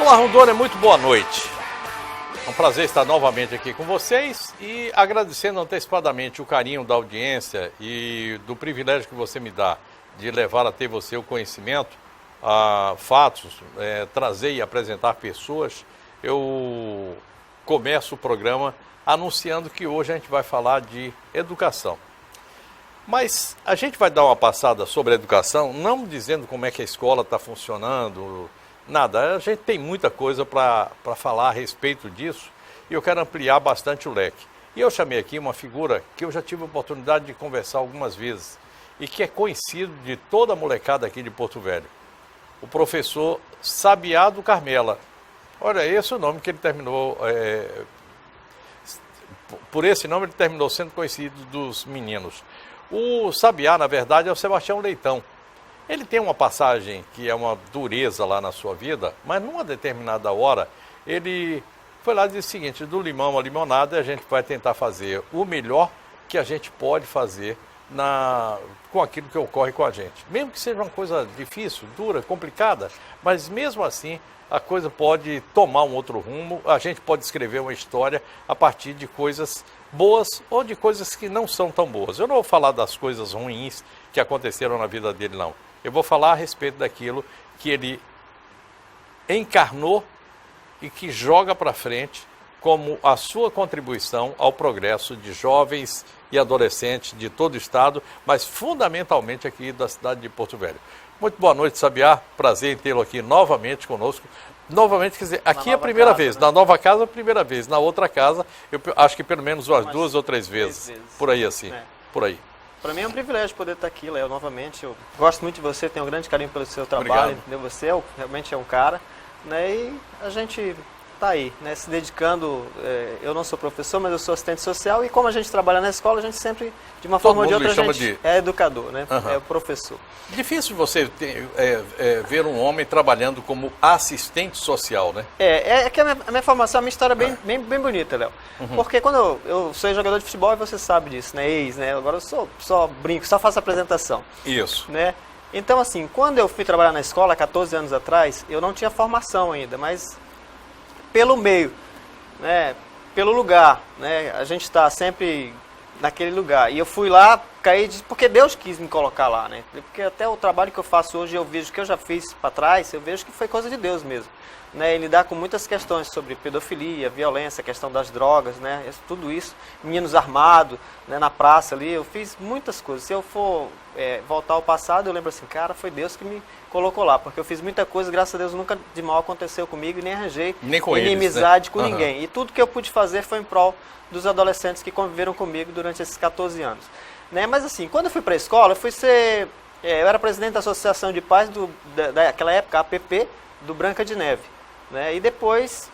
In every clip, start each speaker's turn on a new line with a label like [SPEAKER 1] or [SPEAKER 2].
[SPEAKER 1] Olá, Rondônia, muito boa noite. É um prazer estar novamente aqui com vocês e agradecendo antecipadamente o carinho da audiência e do privilégio que você me dá de levar até você o conhecimento, fatos, trazer e apresentar pessoas. Eu começo o programa anunciando que hoje a gente vai falar de educação. Mas a gente vai dar uma passada sobre a educação, não dizendo como é que a escola está funcionando, nada. A gente tem muita coisa para falar a respeito disso e eu quero ampliar bastante o leque. E eu chamei aqui uma figura que eu já tive a oportunidade de conversar algumas vezes e que é conhecido de toda a molecada aqui de Porto Velho. O professor Sabiá do Carmela. Olha, esse é o nome que ele terminou, por esse nome ele terminou sendo conhecido dos meninos. O Sabiá, na verdade, é o Sebastião Leitão. Ele tem uma passagem que é uma dureza lá na sua vida, mas numa determinada hora, ele foi lá e disse o seguinte: do limão à limonada, a gente vai tentar fazer o melhor que a gente pode fazer com aquilo que ocorre com a gente. Mesmo que seja uma coisa difícil, dura, complicada, mas mesmo assim a coisa pode tomar um outro rumo, a gente pode escrever uma história a partir de coisas boas ou de coisas que não são tão boas. Eu não vou falar das coisas ruins que aconteceram na vida dele, não. Eu vou falar a respeito daquilo que ele encarnou e que joga para frente como a sua contribuição ao progresso de jovens e adolescentes de todo o estado, mas fundamentalmente aqui da cidade de Porto Velho. Muito boa noite, Sabiá. Prazer em tê-lo aqui novamente conosco. Novamente, quer dizer, aqui é a primeira vez, né? Na nova casa é a primeira vez, na outra casa eu acho que pelo menos umas 2 ou 3 vezes, por aí assim, por aí.
[SPEAKER 2] Para mim é um privilégio poder estar aqui, Léo, novamente. Eu gosto muito de você, tenho um grande carinho pelo seu trabalho, entendeu? Você realmente é um cara, né? E a gente está aí, né? Se dedicando. Eu não sou professor, mas eu sou assistente social e como a gente trabalha na escola, a gente sempre, de uma forma ou de outra, a gente é educador, né? É o professor.
[SPEAKER 1] Difícil você ver um homem trabalhando como assistente social, né?
[SPEAKER 2] É que a minha formação, a minha história é bem bonita, Léo. Porque quando eu sou jogador de futebol, e você sabe disso, né? Né? Agora eu só brinco, só faço apresentação.
[SPEAKER 1] Isso.
[SPEAKER 2] Né? Então, assim, quando eu fui trabalhar na escola, 14 anos atrás, eu não tinha formação ainda, mas pelo meio, né? Pelo lugar, né? A gente está sempre naquele lugar. E eu fui lá, porque Deus quis me colocar lá, né? Porque até o trabalho que eu faço hoje, eu vejo que eu já fiz para trás, eu vejo que foi coisa de Deus mesmo. Né? Ele lidar com muitas questões sobre pedofilia, violência, questão das drogas, né? Tudo isso, meninos armados, né? Na praça ali, eu fiz muitas coisas. Se eu for voltar ao passado, eu lembro assim, cara, foi Deus que me colocou lá, porque eu fiz muita coisa, graças a Deus nunca de mal aconteceu comigo e nem arranjei inimizade com ninguém. E tudo que eu pude fazer foi em prol dos adolescentes que conviveram comigo durante esses 14 anos. Né? Mas assim, quando eu fui para a escola, eu era presidente da Associação de Pais daquela época, a APP, do Branca de Neve. Né? E depois,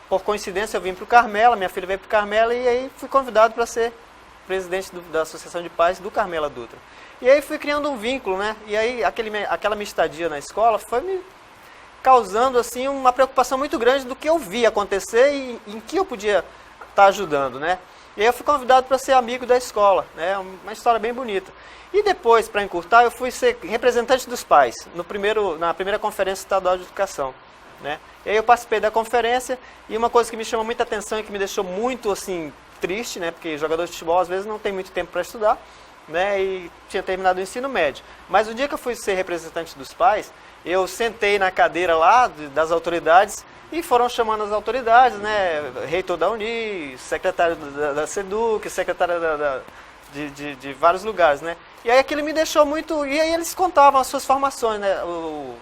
[SPEAKER 2] por coincidência, eu vim para o Carmela, minha filha veio para o Carmela e aí fui convidado para ser presidente da Associação de Pais do Carmela Dutra. E aí fui criando um vínculo, né? E aí aquela minha estadia na escola foi me causando assim uma preocupação muito grande do que eu via acontecer e em que eu podia estar ajudando, né? E aí eu fui convidado para ser amigo da escola, né? Uma história bem bonita. E depois, para encurtar, eu fui ser representante dos pais na primeira Conferência Estadual de Educação, né? E aí eu participei da conferência e uma coisa que me chamou muita atenção e que me deixou muito assim triste, né? Porque jogador de futebol às vezes não tem muito tempo para estudar, né? E tinha terminado o ensino médio. Mas o dia que eu fui ser representante dos pais, eu sentei na cadeira lá das autoridades e foram chamando as autoridades, né? Reitor da Uni, secretário da SEDUC, secretário de vários lugares, né? E aí aquilo me deixou muito... E aí eles contavam as suas formações, né? O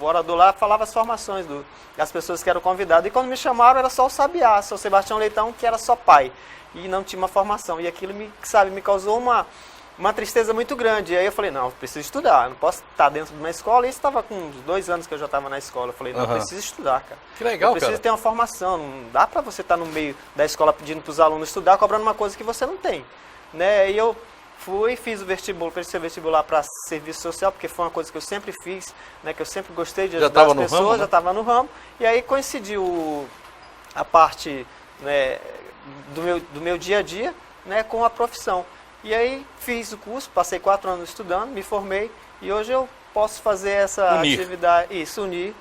[SPEAKER 2] orador lá falava as formações das pessoas que eram convidadas. E quando me chamaram era só o Sabiá, só o Sebastião Leitão, que era só pai. E não tinha uma formação. E aquilo me causou uma tristeza muito grande. E aí eu falei, não, eu preciso estudar. Eu não posso estar dentro de uma escola. E isso estava com uns 2 anos que eu já estava na escola. Eu falei, não, eu preciso estudar, cara.
[SPEAKER 1] Que legal,
[SPEAKER 2] eu preciso ter uma formação. Não dá para você estar no meio da escola pedindo para os alunos estudar, cobrando uma coisa que você não tem. Né? E eu fiz o vestibular para serviço social, porque foi uma coisa que eu sempre fiz, né, que eu sempre gostei de ajudar as pessoas, ramo, né? Já estava no ramo, e aí coincidiu a parte, né, do meu dia a dia, né, com a profissão. E aí fiz o curso, passei 4 anos estudando, me formei, e hoje eu posso fazer essa atividade, unir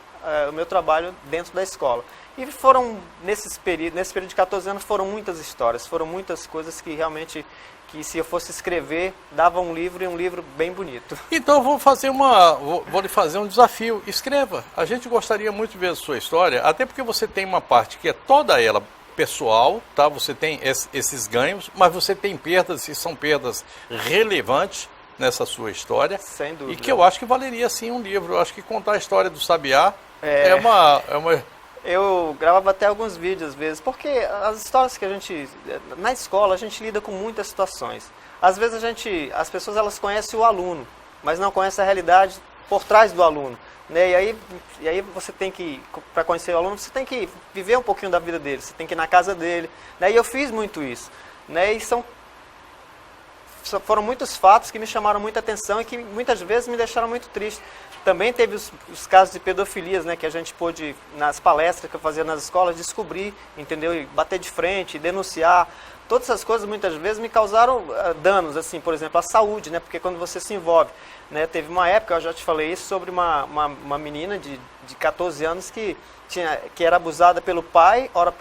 [SPEAKER 2] o meu trabalho dentro da escola. E foram, nesse período de 14 anos, foram muitas histórias, foram muitas coisas que realmente, que se eu fosse escrever, dava um livro, e um livro bem bonito.
[SPEAKER 1] Então eu vou lhe fazer um desafio. Escreva. A gente gostaria muito de ver a sua história, até porque você tem uma parte que é toda ela pessoal, tá? Você tem esses ganhos, mas você tem perdas, e são perdas relevantes nessa sua história.
[SPEAKER 2] Sem dúvida.
[SPEAKER 1] E que eu acho que valeria sim um livro. Eu acho que contar a história do Sabiá é uma...
[SPEAKER 2] Eu gravava até alguns vídeos às vezes, porque as histórias que a gente... Na escola a gente lida com muitas situações. Às vezes as pessoas elas conhecem o aluno, mas não conhecem a realidade por trás do aluno. Né? E aí você tem que, para conhecer o aluno, você tem que viver um pouquinho da vida dele, você tem que ir na casa dele. Né? E eu fiz muito isso. Né? E foram muitos fatos que me chamaram muita atenção e que muitas vezes me deixaram muito triste. Também teve os casos de pedofilias, né, que a gente pôde, nas palestras que eu fazia nas escolas, descobrir, entendeu? E bater de frente, denunciar. Todas essas coisas muitas vezes me causaram danos, assim, por exemplo, à saúde, né? Porque quando você se envolve, né? Teve uma época, eu já te falei isso, sobre uma menina de 14 anos que era abusada pelo pai, ora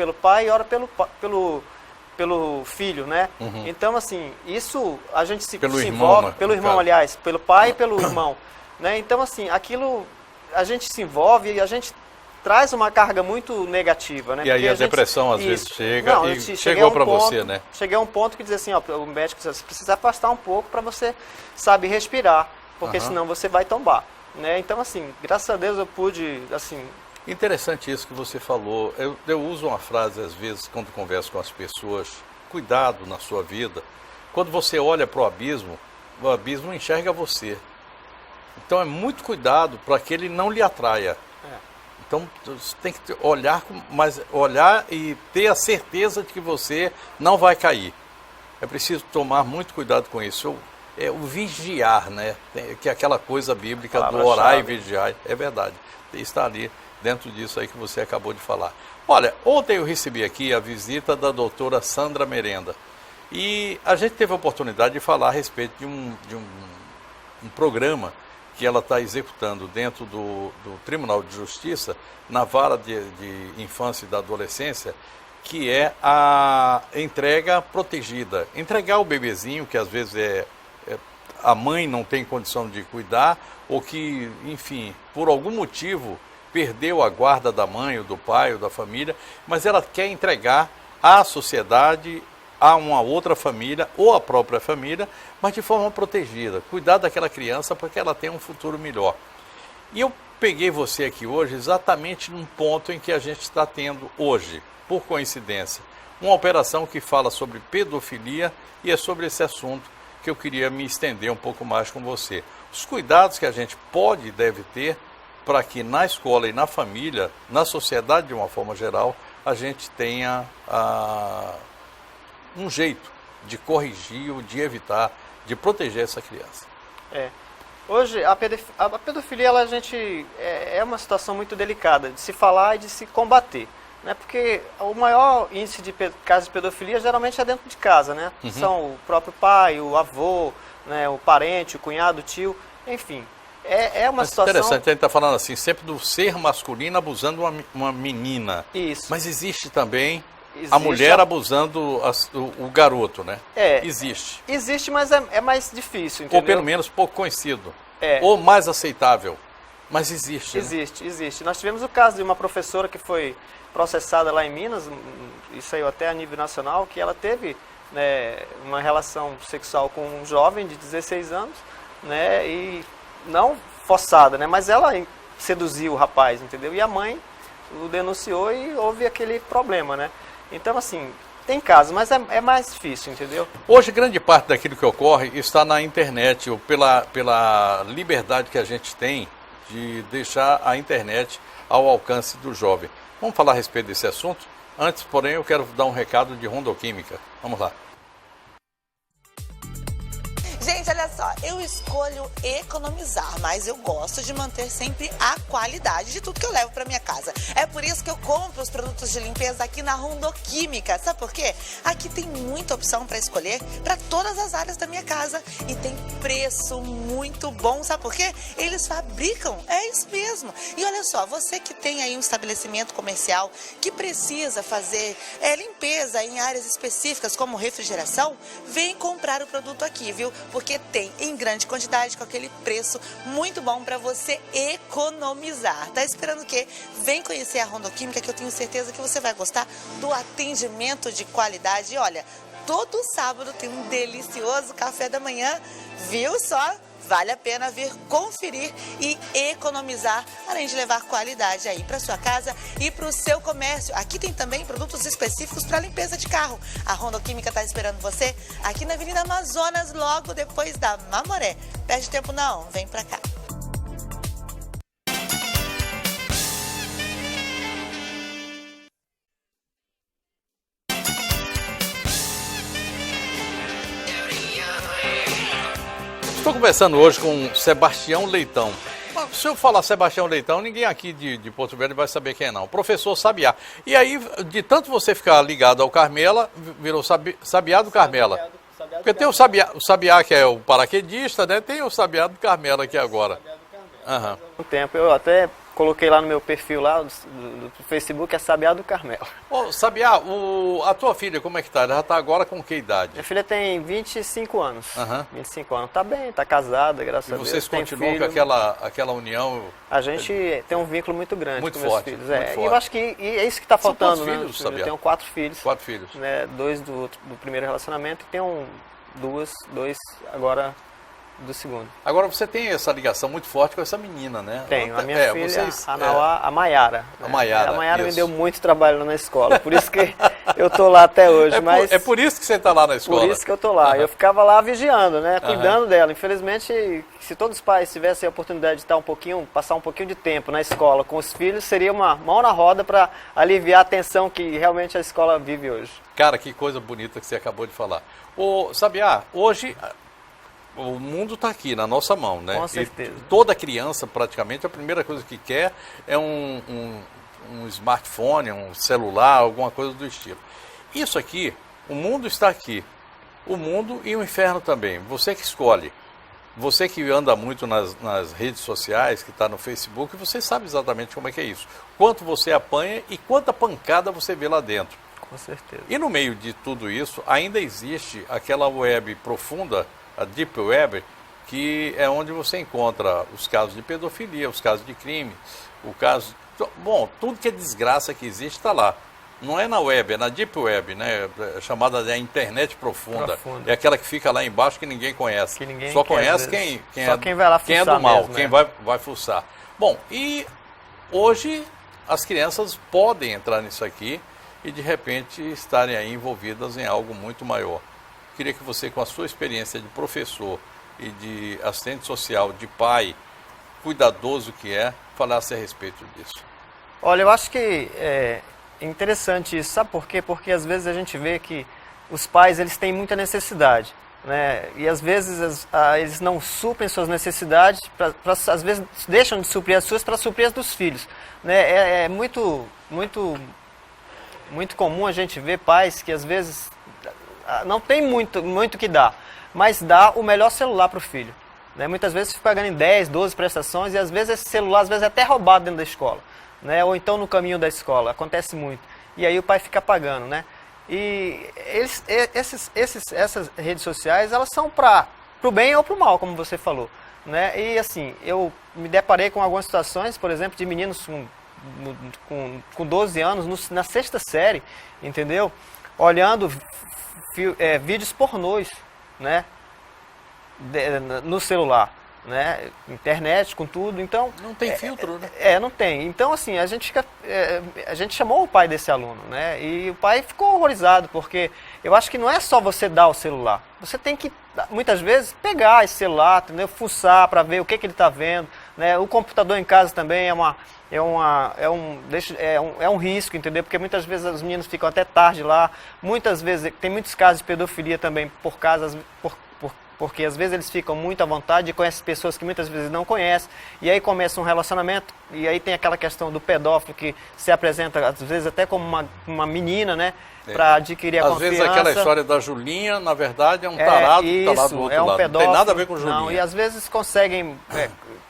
[SPEAKER 2] pelo filho, né? Uhum. Então, assim, isso a gente se envolve, pelo irmão, aliás, pelo pai e pelo irmão. Né? Então, assim, aquilo, a gente se envolve e a gente traz uma carga muito negativa, né?
[SPEAKER 1] E aí a depressão às vezes chega e chegou para você, né?
[SPEAKER 2] Cheguei a um ponto que diz assim, ó, o médico diz, você precisa afastar um pouco para você, sabe, respirar, porque senão você vai tombar, né? Então, assim, graças a Deus eu pude, assim...
[SPEAKER 1] Interessante isso que você falou. Eu uso uma frase às vezes quando converso com as pessoas, cuidado na sua vida. Quando você olha para o abismo enxerga você. Então é muito cuidado para que ele não lhe atraia. Então você tem que olhar e ter a certeza de que você não vai cair. É preciso tomar muito cuidado com isso. O vigiar, né? Que é aquela coisa bíblica do orar e vigiar. É verdade. Está ali dentro disso aí que você acabou de falar. Olha, ontem eu recebi aqui a visita da doutora Sandra Merenda. E a gente teve a oportunidade de falar a respeito de um programa que ela está executando dentro do Tribunal de Justiça, na vara de infância e da adolescência, que é a entrega protegida. Entregar o bebezinho, que às vezes a mãe não tem condição de cuidar, ou que, enfim, por algum motivo, perdeu a guarda da mãe, ou do pai, ou da família, mas ela quer entregar à sociedade, a uma outra família ou a própria família, mas de forma protegida. Cuidar daquela criança para que ela tenha um futuro melhor. E eu peguei você aqui hoje exatamente num ponto em que a gente está tendo hoje, por coincidência, uma operação que fala sobre pedofilia e é sobre esse assunto que eu queria me estender um pouco mais com você. Os cuidados que a gente pode e deve ter para que na escola e na família, na sociedade de uma forma geral, a gente tenha um jeito de corrigir, ou de evitar, de proteger essa criança.
[SPEAKER 2] Hoje, a pedofilia, é uma situação muito delicada de se falar e de se combater. Né? Porque o maior índice de casos de pedofilia geralmente é dentro de casa. Né? Uhum. São o próprio pai, o avô, né? O parente, o cunhado, o tio, enfim. Uma situação...
[SPEAKER 1] Interessante, a gente está falando assim, sempre do ser masculino abusando uma menina.
[SPEAKER 2] Isso.
[SPEAKER 1] Mas existe também... A mulher abusando o garoto, né? Existe.
[SPEAKER 2] Existe, mas é mais difícil, entendeu?
[SPEAKER 1] Ou pelo menos pouco conhecido. Ou mais aceitável. Mas existe.
[SPEAKER 2] Existe. Nós tivemos o caso de uma professora que foi processada lá em Minas, isso saiu até a nível nacional, que ela teve, né, uma relação sexual com um jovem de 16 anos, né? E não forçada, né? Mas ela seduziu o rapaz, entendeu? E a mãe o denunciou e houve aquele problema, né? Então, assim, tem casos, mas é mais difícil, entendeu?
[SPEAKER 1] Hoje, grande parte daquilo que ocorre está na internet, ou pela liberdade que a gente tem de deixar a internet ao alcance do jovem. Vamos falar a respeito desse assunto? Antes, porém, eu quero dar um recado de Rondoquímica. Vamos lá.
[SPEAKER 3] Gente, olha só. só, eu escolho economizar, mas eu gosto de manter sempre a qualidade de tudo que eu levo para minha casa. É por isso que eu compro os produtos de limpeza aqui na Rondoquímica. Sabe por quê? Aqui tem muita opção para escolher para todas as áreas da minha casa e tem preço muito bom. Sabe por quê? Eles fabricam, é isso mesmo. E olha só, você que tem aí um estabelecimento comercial que precisa fazer limpeza em áreas específicas como refrigeração, vem comprar o produto aqui, viu? Porque tem em grande quantidade com aquele preço muito bom para você economizar. Tá esperando o quê? Vem conhecer a Rondoquímica, que eu tenho certeza que você vai gostar do atendimento de qualidade. E olha, todo sábado tem um delicioso café da manhã, viu só? Vale a pena vir conferir e economizar, além de levar qualidade aí para sua casa e para o seu comércio. Aqui tem também produtos específicos para limpeza de carro. A Rondoquímica está esperando você aqui na Avenida Amazonas, logo depois da Mamoré. Perde tempo não, vem para cá.
[SPEAKER 1] Estou conversando hoje com Sebastião Leitão. Se eu falar Sebastião Leitão, ninguém aqui de Porto Velho vai saber quem é não. Professor Sabiá. E aí, de tanto você ficar ligado ao Carmela, virou Sabiá do Carmela. Porque tem o Sabiá que é o paraquedista, né? Tem o Sabiá do Carmela aqui agora.
[SPEAKER 2] Uhum. Um tempo, eu até coloquei lá no meu perfil lá do Facebook, é Sabiá do Carmelo.
[SPEAKER 1] Ô, Sabiá, a tua filha, como é que tá? Ela já tá agora com que idade?
[SPEAKER 2] Minha filha tem 25 anos.
[SPEAKER 1] Uhum.
[SPEAKER 2] 25 anos. Tá bem, tá casada, graças a Deus.
[SPEAKER 1] E vocês continuam com aquela união?
[SPEAKER 2] A gente tem um vínculo muito grande
[SPEAKER 1] muito
[SPEAKER 2] com
[SPEAKER 1] forte,
[SPEAKER 2] meus filhos.
[SPEAKER 1] muito forte.
[SPEAKER 2] E eu acho que é isso que está faltando.
[SPEAKER 1] São quantos filhos, Sabiá?
[SPEAKER 2] Eu tenho 4 filhos.
[SPEAKER 1] 4 filhos.
[SPEAKER 2] Né, 2 do primeiro relacionamento e tenho 2 agora do segundo.
[SPEAKER 1] Agora você tem essa ligação muito forte com essa menina, né?
[SPEAKER 2] Tenho, a minha filha, a Nauá, a Maiara.
[SPEAKER 1] A Maiara,
[SPEAKER 2] a Maiara me deu muito trabalho na escola, por isso que eu tô lá até hoje.
[SPEAKER 1] É por isso que você está lá na escola?
[SPEAKER 2] Por isso que eu tô lá. Eu ficava lá vigiando, né, cuidando dela. Infelizmente, se todos os pais tivessem a oportunidade de estar passar um pouquinho de tempo na escola com os filhos, seria uma mão na roda para aliviar a tensão que realmente a escola vive hoje.
[SPEAKER 1] Cara, que coisa bonita que você acabou de falar. Ô, Sabiá, hoje o mundo está aqui, na nossa mão, né?
[SPEAKER 2] Com certeza.
[SPEAKER 1] E toda criança, praticamente, a primeira coisa que quer é um smartphone, um celular, alguma coisa do estilo. Isso aqui, o mundo está aqui. O mundo e o inferno também. Você que escolhe. Você que anda muito nas redes sociais, que está no Facebook, você sabe exatamente como é que é isso. Quanto você apanha e quanta pancada você vê lá dentro.
[SPEAKER 2] Com certeza.
[SPEAKER 1] E no meio de tudo isso, ainda existe aquela web profunda, a Deep Web, que é onde você encontra os casos de pedofilia, os casos de crime, o caso... Bom, tudo que é desgraça que existe está lá. Não é na web, é na Deep Web, né? Chamada de internet profunda. É aquela que fica lá embaixo que ninguém conhece.
[SPEAKER 2] Que ninguém
[SPEAKER 1] só conhece quem vai lá fuçar, quem é do mal, mesmo, quem vai fuçar. Bom, e hoje as crianças podem entrar nisso aqui e de repente estarem aí envolvidas em algo muito maior. Queria que você, com a sua experiência de professor e de assistente social, de pai, cuidadoso que é, falasse a respeito disso.
[SPEAKER 2] Olha, eu acho que é interessante isso. Sabe por quê? Porque às vezes a gente vê que os pais eles têm muita necessidade, né? E às vezes eles não suprem suas necessidades, às vezes deixam de suprir as suas para suprir as dos filhos, né? É muito comum a gente ver pais que às vezes não tem muito que dar, mas dá o melhor celular para o filho, né? Muitas vezes fica pagando em 10, 12 prestações e às vezes esse celular é até roubado dentro da escola, né? Ou então no caminho da escola, acontece muito. E aí o pai fica pagando, né? E essas redes sociais, elas são para o bem ou para o mal, como você falou, né? E assim, eu me deparei com algumas situações, por exemplo, de meninos com 12 anos, na 6ª série, entendeu? Olhando vídeos pornôs, né? No celular, né? Internet, com tudo, então...
[SPEAKER 1] Não tem filtro, né?
[SPEAKER 2] Não tem. Então, assim, a gente chamou o pai desse aluno, né? E o pai ficou horrorizado, porque eu acho que não é só você dar o celular. Você tem que, muitas vezes, pegar esse celular, entendeu? Fuçar para ver o que ele está vendo, né? O computador em casa também é um risco, entendeu? Porque muitas vezes os meninos ficam até tarde lá. Muitas vezes, tem muitos casos de pedofilia também por porque às vezes eles ficam muito à vontade e conhecem pessoas que muitas vezes não conhecem, e aí começa um relacionamento, e aí tem aquela questão do pedófilo que se apresenta às vezes até como uma menina, né, para adquirir a confiança.
[SPEAKER 1] Às vezes aquela história da Julinha, na verdade, é um tarado que está lá do outro lado.
[SPEAKER 2] Pedófilo,
[SPEAKER 1] não tem nada a ver com Julinha.
[SPEAKER 2] Não, e às vezes conseguem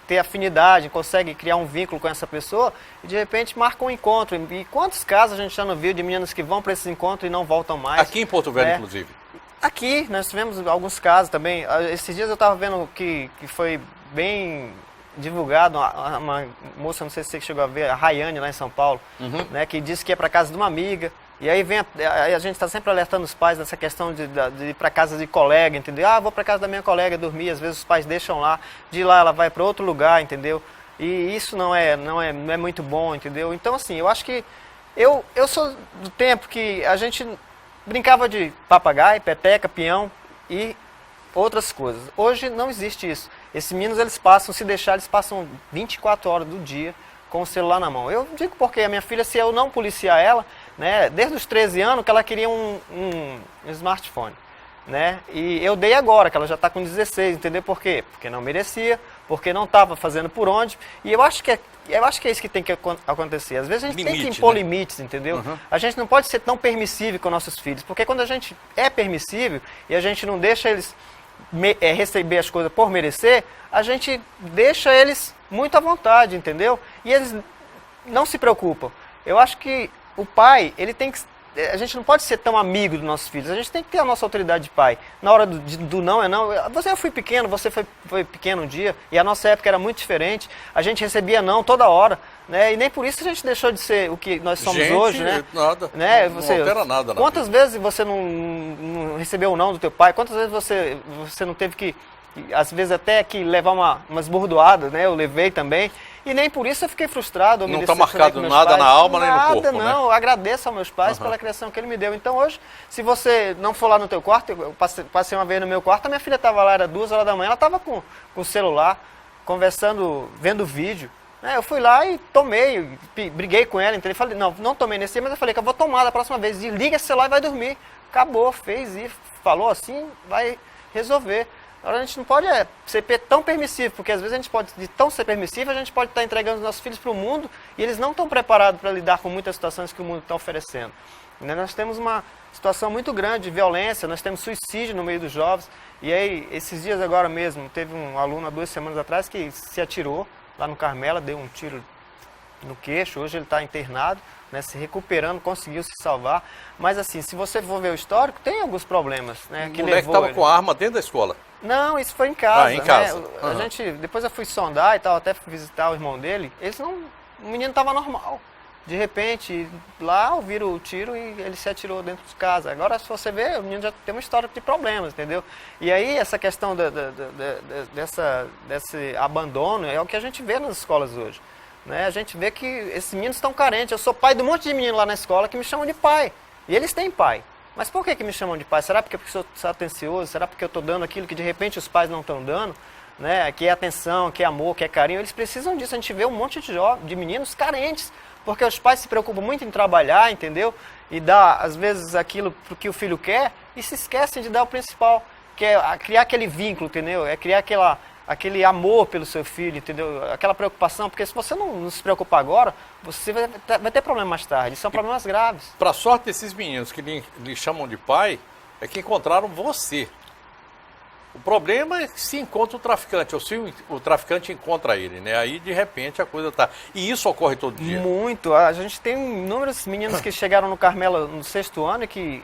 [SPEAKER 2] ter afinidade, conseguem criar um vínculo com essa pessoa e de repente marcam um encontro. E quantos casos a gente já não viu de meninas que vão para esses encontros e não voltam mais?
[SPEAKER 1] Aqui em Porto Velho, inclusive.
[SPEAKER 2] Aqui, nós tivemos alguns casos também. Esses dias eu estava vendo que foi bem divulgado, uma moça, não sei se você chegou a ver, a Rayane, lá em São Paulo, né, que disse que ia para casa de uma amiga. E aí a gente está sempre alertando os pais dessa questão de ir para casa de colega, entendeu? Ah, vou para casa da minha colega dormir, às vezes os pais deixam lá, de lá ela vai para outro lugar, entendeu? E isso não é muito bom, entendeu? Então, assim, eu acho que eu sou do tempo que a gente brincava de papagaio, peteca, peão e outras coisas. Hoje não existe isso. Esses meninos, eles passam, se deixar, eles passam 24 horas do dia com o celular na mão. Eu digo porque a minha filha, se eu não policiar ela, né, desde os 13 anos que ela queria um smartphone, né, e eu dei agora, que ela já está com 16, entendeu por quê? Porque não merecia, porque não estava fazendo por onde, e eu acho que é isso que tem que acontecer. Às vezes a gente tem que impor limites, entendeu? A gente não pode ser tão permissível com nossos filhos, porque quando a gente é permissível e a gente não deixa eles receber as coisas por merecer, a gente deixa eles muito à vontade, entendeu? E eles não se preocupam. Eu acho que o pai, ele tem que... A gente não pode ser tão amigo dos nossos filhos, a gente tem que ter a nossa autoridade de pai. Na hora do não é não. Eu fui pequeno, você foi pequeno um dia, e a nossa época era muito diferente. A gente recebia não toda hora, né? E nem por isso a gente deixou de ser o que nós somos hoje, né?
[SPEAKER 1] Nada,
[SPEAKER 2] né?
[SPEAKER 1] Não altera nada.
[SPEAKER 2] Quantas vezes você não recebeu o não do teu pai? Quantas vezes você não teve que, às vezes até que levar umas burdoadas, né? Eu levei também. E nem por isso eu fiquei frustrado.
[SPEAKER 1] Não está marcado nada na alma nem no corpo,
[SPEAKER 2] nada, não.
[SPEAKER 1] Né?
[SPEAKER 2] Eu agradeço aos meus pais pela criação que ele me deu. Então hoje, se você não for lá no teu quarto, eu passei uma vez no meu quarto, a minha filha estava lá, era 2 horas da manhã, ela estava com o celular, conversando, vendo vídeo. Eu fui lá e tomei, briguei com ela, então falei, não tomei nesse dia, mas eu falei que eu vou tomar da próxima vez. Liga esse celular e vai dormir. Acabou, fez e falou assim, vai resolver. Agora a gente não pode ser tão permissivo, porque às vezes a gente pode, de tão ser permissivo, a gente pode estar entregando os nossos filhos para o mundo e eles não estão preparados para lidar com muitas situações que o mundo está oferecendo. Nós temos uma situação muito grande de violência, nós temos suicídio no meio dos jovens. E aí, esses dias agora mesmo, teve um aluno há 2 semanas atrás que se atirou lá no Carmela, deu um tiro no queixo, hoje ele está internado, né, se recuperando, conseguiu se salvar. Mas assim, se você for ver o histórico, tem alguns problemas, né, que
[SPEAKER 1] o moleque estava com arma dentro da escola?
[SPEAKER 2] Não, isso foi em casa.
[SPEAKER 1] Em casa.
[SPEAKER 2] Né? Depois eu fui sondar e tal, até fui visitar o irmão dele. O menino estava normal. De repente, lá ouviram o tiro e ele se atirou dentro de casa. Agora, se você ver, o menino já tem uma história de problemas, entendeu? E aí, essa questão desse abandono é o que a gente vê nas escolas hoje. Né? A gente vê que esses meninos estão carentes. Eu sou pai de um monte de menino lá na escola que me chamam de pai. E eles têm pai. Mas por que me chamam de pai? Será porque eu sou atencioso? Será porque eu estou dando aquilo que de repente os pais não estão dando? Né? Que é atenção, que é amor, que é carinho. Eles precisam disso. A gente vê um monte de meninos carentes. Porque os pais se preocupam muito em trabalhar, entendeu? E dar, às vezes, aquilo que o filho quer e se esquecem de dar o principal. Que é criar aquele vínculo, entendeu? É criar aquele amor pelo seu filho, entendeu? Aquela preocupação, porque se você não se preocupar agora, você vai ter problema mais tarde. São problemas graves.
[SPEAKER 1] Para sorte desses meninos que lhe chamam de pai, é que encontraram você. O problema é que se encontra o traficante, ou se o traficante encontra ele, né? Aí, de repente, a coisa tá... E isso ocorre todo dia?
[SPEAKER 2] Muito. A gente tem inúmeros meninos que chegaram no Carmela no 6º ano e que,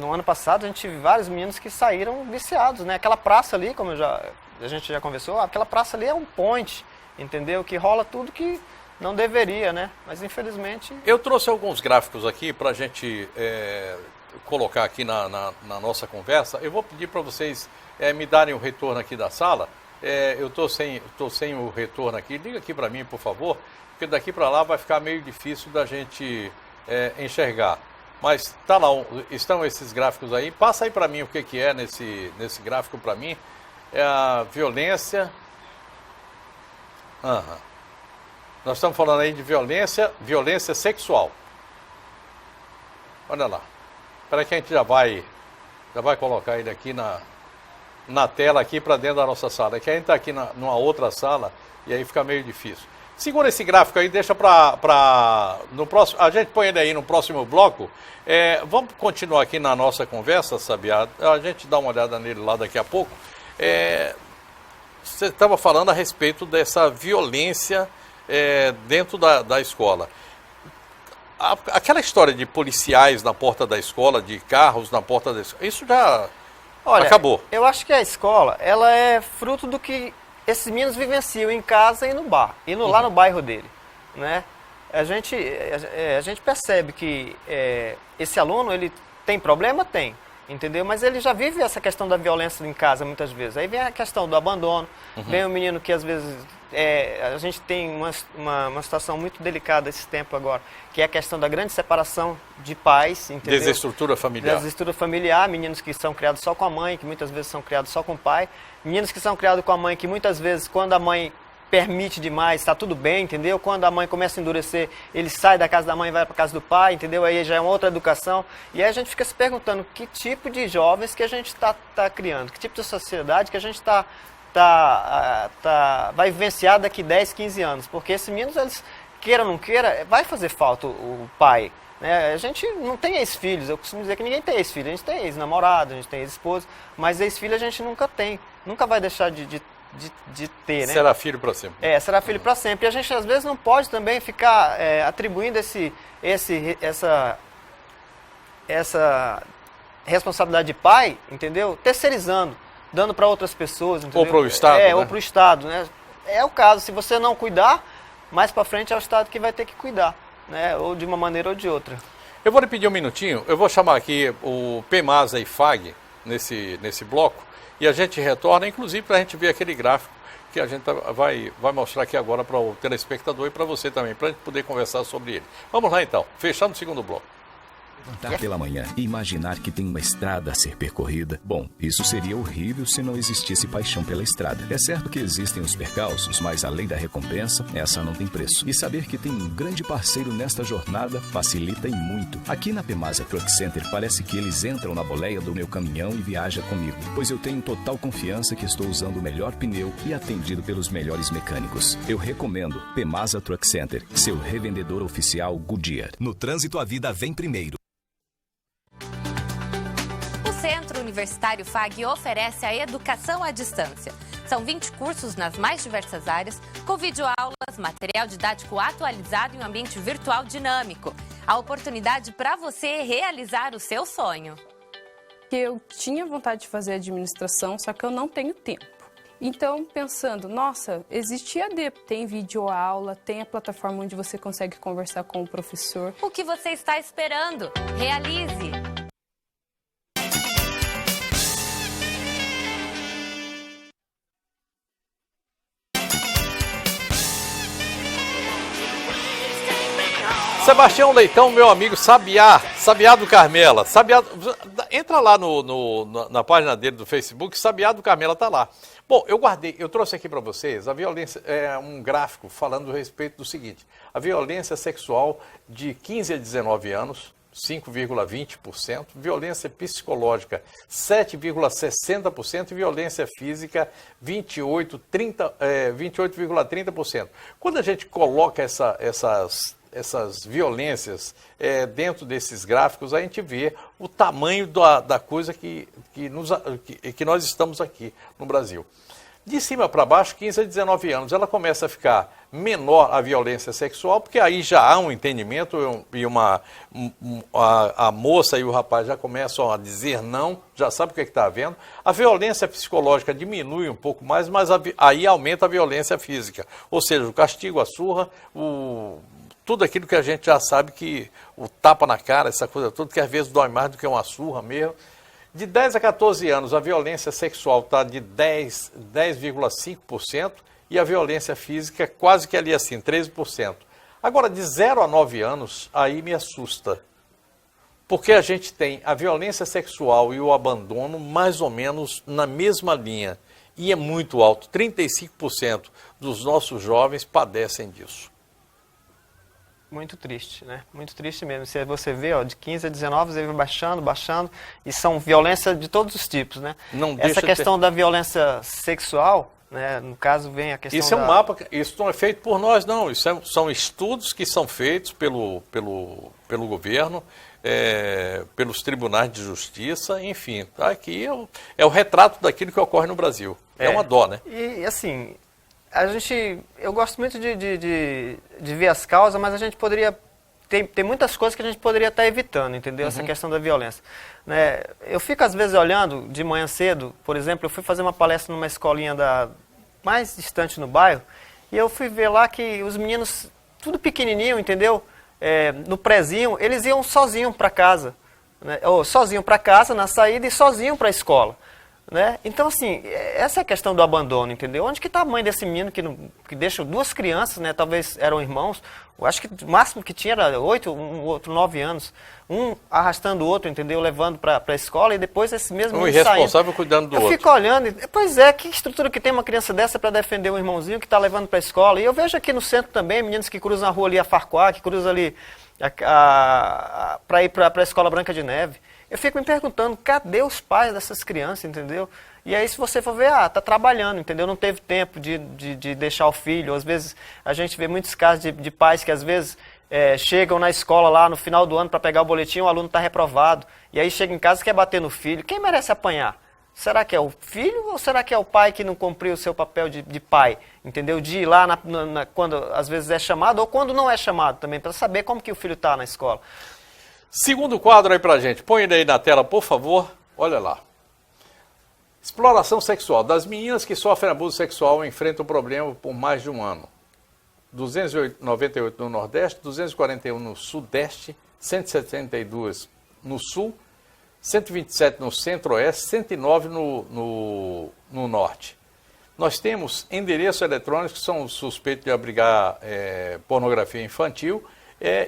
[SPEAKER 2] no ano passado, a gente teve vários meninos que saíram viciados, né? Aquela praça ali, como a gente já conversou, aquela praça ali é um point, entendeu? Que rola tudo que não deveria, né? Mas, infelizmente... Eu
[SPEAKER 1] trouxe alguns gráficos aqui para a gente colocar aqui na nossa conversa. Eu vou pedir para vocês... me darem o retorno aqui da sala. Eu estou sem o retorno aqui. Liga aqui para mim, por favor, porque daqui para lá vai ficar meio difícil da gente enxergar. Mas tá lá, estão esses gráficos aí. Passa aí para mim o que é nesse gráfico para mim. É a violência. Nós estamos falando aí de violência sexual. Olha lá. Espera que a gente já vai colocar ele aqui na tela aqui para dentro da nossa sala. É que a gente está aqui numa outra sala e aí fica meio difícil. Segura esse gráfico aí, deixa no próximo. A gente põe ele aí no próximo bloco. Vamos continuar aqui na nossa conversa, Sabiá. A gente dá uma olhada nele lá daqui a pouco. Você estava falando a respeito dessa violência dentro da escola. Aquela história de policiais na porta da escola, de carros na porta da escola, isso já acabou.
[SPEAKER 2] Eu acho que a escola, ela é fruto do que esses meninos vivenciam em casa e no bar, e lá no bairro dele, né? A gente percebe que esse aluno, ele tem problema? Tem, entendeu? Mas ele já vive essa questão da violência em casa muitas vezes. Aí vem a questão do abandono, vem o menino que às vezes... a gente tem uma situação muito delicada esse tempo agora, que é a questão da grande separação de pais, entendeu?
[SPEAKER 1] Desestrutura familiar.
[SPEAKER 2] Desestrutura familiar, meninos que são criados só com a mãe, que muitas vezes são criados só com o pai, meninos que são criados com a mãe, que muitas vezes, quando a mãe permite demais, está tudo bem, entendeu? Quando a mãe começa a endurecer, ele sai da casa da mãe e vai para a casa do pai, entendeu? Aí já é uma outra educação. E aí a gente fica se perguntando que tipo de jovens que a gente está criando, que tipo de sociedade que a gente vai vivenciar daqui 10, 15 anos. Porque esses meninos, eles, queira ou não queira, vai fazer falta o pai. Né? A gente não tem ex-filhos, eu costumo dizer que ninguém tem ex-filho. A gente tem ex-namorado, a gente tem ex-esposa, mas ex-filho a gente nunca tem. Nunca vai deixar de ter, né?
[SPEAKER 1] Será filho para sempre.
[SPEAKER 2] Será filho para sempre. E a gente, às vezes, não pode também ficar atribuindo essa responsabilidade de pai, entendeu? Terceirizando, dando para outras pessoas, entendeu?
[SPEAKER 1] Ou para o Estado, né?
[SPEAKER 2] Ou para o Estado, né? É o caso, se você não cuidar, mais para frente é o Estado que vai ter que cuidar, né? Ou de uma maneira ou de outra.
[SPEAKER 1] Eu vou lhe pedir um minutinho, eu vou chamar aqui o PEMASA e FAG nesse bloco, e a gente retorna, inclusive, para a gente ver aquele gráfico que a gente vai mostrar aqui agora para o telespectador e para você também, para a gente poder conversar sobre ele. Vamos lá então, fechando o segundo bloco.
[SPEAKER 4] Levantar pela manhã e imaginar que tem uma estrada a ser percorrida, bom, isso seria horrível se não existisse paixão pela estrada. É certo que existem os percalços, mas além da recompensa, essa não tem preço. E saber que tem um grande parceiro nesta jornada facilita e muito. Aqui na PEMASA Truck Center parece que eles entram na boleia do meu caminhão e viajam comigo, pois eu tenho total confiança que estou usando o melhor pneu e atendido pelos melhores mecânicos. Eu recomendo PEMASA Truck Center, seu revendedor oficial Goodyear. No trânsito a vida vem primeiro.
[SPEAKER 5] O Centro Universitário FAG oferece a educação à distância. São 20 cursos nas mais diversas áreas, com videoaulas, material didático atualizado em um ambiente virtual dinâmico. A oportunidade para você realizar o seu sonho.
[SPEAKER 6] Eu tinha vontade de fazer administração, só que eu não tenho tempo. Então, pensando, nossa, existe EAD, tem videoaula, tem a plataforma onde você consegue conversar com o professor.
[SPEAKER 5] O que você está esperando? Realize!
[SPEAKER 1] Sebastião Leitão, meu amigo Sabiá do Carmela. Entra lá na página dele do Facebook, Sabiá do Carmela tá lá. Bom, eu trouxe aqui para vocês a violência, um gráfico falando a respeito do seguinte: a violência sexual de 15 a 19 anos, 5,20%, violência psicológica 7,60% e violência física 28,30%. Quando a gente coloca essas violências dentro desses gráficos, a gente vê o tamanho da coisa que nós estamos aqui no Brasil. De cima para baixo, 15 a 19 anos, ela começa a ficar menor a violência sexual, porque aí já há um entendimento e a moça e o rapaz já começam a dizer não, já sabe o que está havendo. A violência psicológica diminui um pouco mais, mas aí aumenta a violência física, ou seja, o castigo, a surra, tudo aquilo que a gente já sabe, que o tapa na cara, essa coisa toda, que às vezes dói mais do que uma surra mesmo. De 10 a 14 anos, a violência sexual está de 10,5% e a violência física quase que ali assim, 13%. Agora, de 0 a 9 anos, aí me assusta. Porque a gente tem a violência sexual e o abandono mais ou menos na mesma linha. E é muito alto, 35% dos nossos jovens padecem disso.
[SPEAKER 2] Muito triste, né? Muito triste mesmo. Você vê, ó, de 15 a 19, você vai baixando, e são violência de todos os tipos, né?
[SPEAKER 1] Não
[SPEAKER 2] Essa
[SPEAKER 1] deixa
[SPEAKER 2] questão da violência sexual, né? No caso, vem a questão
[SPEAKER 1] Isso é um mapa, isso não é feito por nós, não. Isso são estudos que são feitos pelo governo, pelos tribunais de justiça, enfim. Tá? Aqui é o retrato daquilo que ocorre no Brasil. É uma dó, né?
[SPEAKER 2] E assim, eu gosto muito de ver as causas, mas a gente poderia, tem muitas coisas que a gente poderia estar evitando, entendeu? Essa questão da violência. Né? Eu fico às vezes olhando, de manhã cedo, por exemplo, eu fui fazer uma palestra numa escolinha mais distante no bairro, e eu fui ver lá que os meninos, tudo pequenininho, entendeu? No prezinho, eles iam sozinho para casa, né? Ou sozinho para casa na saída e sozinho para a escola. Né? Então, assim, essa é a questão do abandono, entendeu? Onde que está a mãe desse menino que deixa duas crianças, né? Talvez eram irmãos, eu acho que o máximo que tinha era 8, um outro 9 anos, um arrastando o outro, entendeu? Levando para a escola, e depois esse mesmo menino
[SPEAKER 1] irresponsável
[SPEAKER 2] saindo.
[SPEAKER 1] cuidando do outro.
[SPEAKER 2] Eu fico olhando, pois é, que estrutura que tem uma criança dessa para defender um irmãozinho que está levando para a escola? E eu vejo aqui no centro também, meninos que cruzam a rua ali, a Farquhar, que cruzam ali para ir para a Escola Branca de Neve. Eu fico me perguntando, cadê os pais dessas crianças, entendeu? E aí, se você for ver, tá trabalhando, entendeu? Não teve tempo de deixar o filho. Às vezes, a gente vê muitos casos de pais que, às vezes, chegam na escola lá no final do ano para pegar o boletim, o aluno está reprovado. E aí, chega em casa e quer bater no filho. Quem merece apanhar? Será que é o filho ou será que é o pai que não cumpriu o seu papel de pai? Entendeu? De ir lá quando, às vezes, é chamado ou quando não é chamado também, para saber como que o filho está na escola.
[SPEAKER 1] Segundo quadro aí pra gente. Põe ele aí na tela, por favor. Olha lá. Exploração sexual. Das meninas que sofrem abuso sexual enfrentam o problema por mais de um ano. 298 no Nordeste, 241 no Sudeste, 172 no Sul, 127 no Centro-Oeste, 109 no Norte. Nós temos endereços eletrônicos que são suspeitos de abrigar pornografia infantil,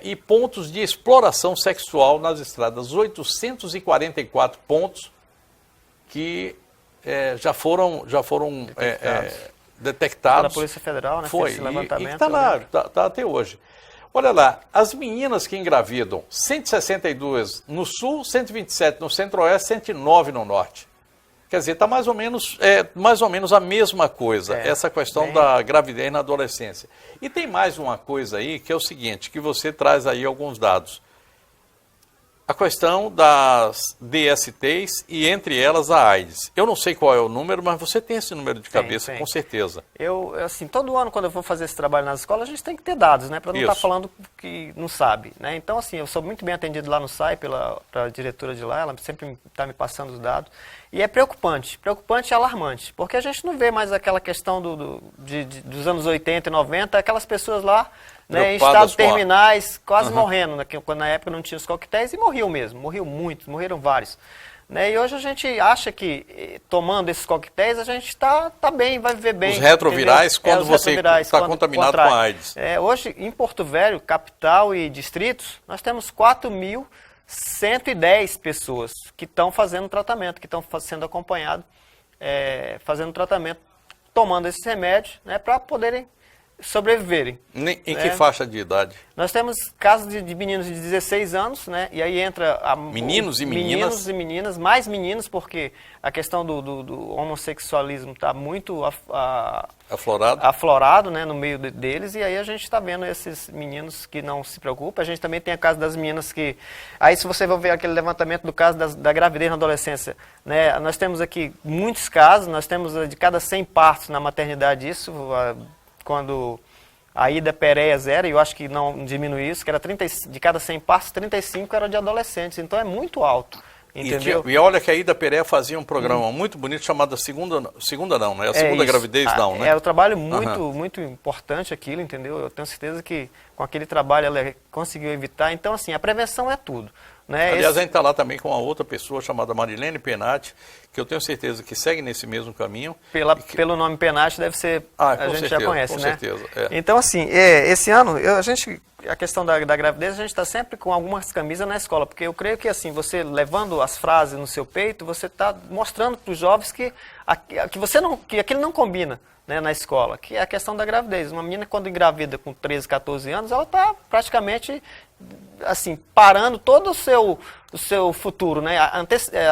[SPEAKER 1] e pontos de exploração sexual nas estradas. 844 pontos que já foram detectados.
[SPEAKER 2] Pela Polícia Federal, né?
[SPEAKER 1] Foi,
[SPEAKER 2] esse levantamento.
[SPEAKER 1] E está lá, tá até hoje. Olha lá, as meninas que engravidam, 162 no Sul, 127 no Centro-Oeste, 109 no Norte. Quer dizer, está mais ou menos a mesma coisa, essa questão da gravidez na adolescência. E tem mais uma coisa aí, que é o seguinte, que você traz aí alguns dados. A questão das DSTs e, entre elas, a AIDS. Eu não sei qual é o número, mas você tem esse número de cabeça, com certeza.
[SPEAKER 2] Assim, todo ano, quando eu vou fazer esse trabalho nas escolas, a gente tem que ter dados, né? Para não estar falando que não sabe, né? Então, assim, eu sou muito bem atendido lá no SAI pela diretora de lá, ela sempre está me passando os dados. E é preocupante e alarmante, porque a gente não vê mais aquela questão dos anos 80 e 90, aquelas pessoas lá, né, em estados terminais, quase morrendo, né, quando na época não tinha os coquetéis, e morriam mesmo, morreram vários. Né, e hoje a gente acha que, tomando esses coquetéis, a gente está bem, vai viver bem.
[SPEAKER 1] Os retrovirais, quando você está contaminado com a AIDS.
[SPEAKER 2] Hoje, em Porto Velho, capital e distritos, nós temos 4.110 pessoas que estão fazendo tratamento, que estão sendo acompanhados, fazendo tratamento, tomando esses remédios, né, para poderem sobreviverem.
[SPEAKER 1] Em que faixa de idade?
[SPEAKER 2] Nós temos casos de meninos de 16 anos, né, e aí entra...
[SPEAKER 1] Meninos e meninas?
[SPEAKER 2] Meninos e meninas, mais meninos, porque a questão do homossexualismo está muito aflorado, né, no meio deles, e aí a gente está vendo esses meninos que não se preocupam. A gente também tem o caso das meninas que... Aí, se você for ver aquele levantamento do caso da gravidez na adolescência, né, nós temos aqui muitos casos, nós temos de cada 100 partos na maternidade, isso... Quando a Ida Pereias era, e eu acho que não diminui isso, que era de cada 100 partos, 35 eram de adolescentes, então é muito alto, entendeu?
[SPEAKER 1] E olha que a Ida Pereias fazia um programa muito bonito chamado Segunda não, né? A Segunda Gravidez não, né?
[SPEAKER 2] É um trabalho muito importante aquilo, entendeu? Eu tenho certeza que com aquele trabalho ela conseguiu evitar, então assim, a prevenção é tudo. Né?
[SPEAKER 1] Aliás, a gente está lá também com uma outra pessoa chamada Marilene Penati, que eu tenho certeza que segue nesse mesmo caminho.
[SPEAKER 2] Pelo nome Penati deve ser, a gente já conhece,
[SPEAKER 1] com
[SPEAKER 2] né?
[SPEAKER 1] certeza.
[SPEAKER 2] Então, assim, esse ano, a questão da gravidez, a gente está sempre com algumas camisas na escola, porque eu creio que, assim, você levando as frases no seu peito, você está mostrando para os jovens que aquilo não combina. né, na escola, que é a questão da gravidez. Uma menina, quando engravida com 13, 14 anos, ela está praticamente assim, parando todo o seu futuro, né,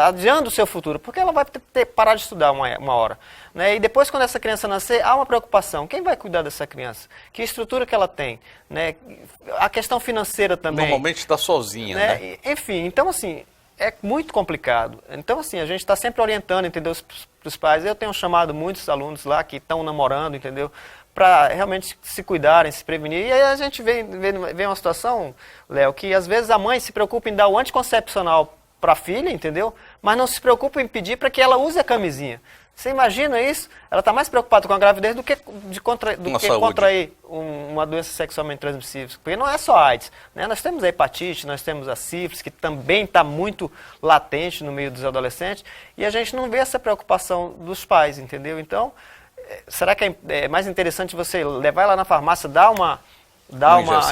[SPEAKER 2] adiando o seu futuro, porque ela vai ter que parar de estudar uma hora. Né, e depois, quando essa criança nascer, há uma preocupação. Quem vai cuidar dessa criança? Que estrutura que ela tem? Né? A questão financeira também.
[SPEAKER 1] Normalmente está sozinha, né?
[SPEAKER 2] Enfim, então assim, é muito complicado. Então assim, a gente está sempre orientando, entendeu, os pais. Eu tenho chamado muitos alunos lá que estão namorando, entendeu, para realmente se cuidarem, se prevenir. E aí a gente vê uma situação, Léo, que às vezes a mãe se preocupa em dar o anticoncepcional para a filha, entendeu, mas não se preocupa em pedir para que ela use a camisinha. Você imagina isso? Ela está mais preocupada com a gravidez do que contrair uma doença sexualmente transmissível. Porque não é só AIDS, né? Nós temos a hepatite, nós temos a sífilis, que também está muito latente no meio dos adolescentes, e a gente não vê essa preocupação dos pais, entendeu? Então, será que é mais interessante você levar ela na farmácia, dar uma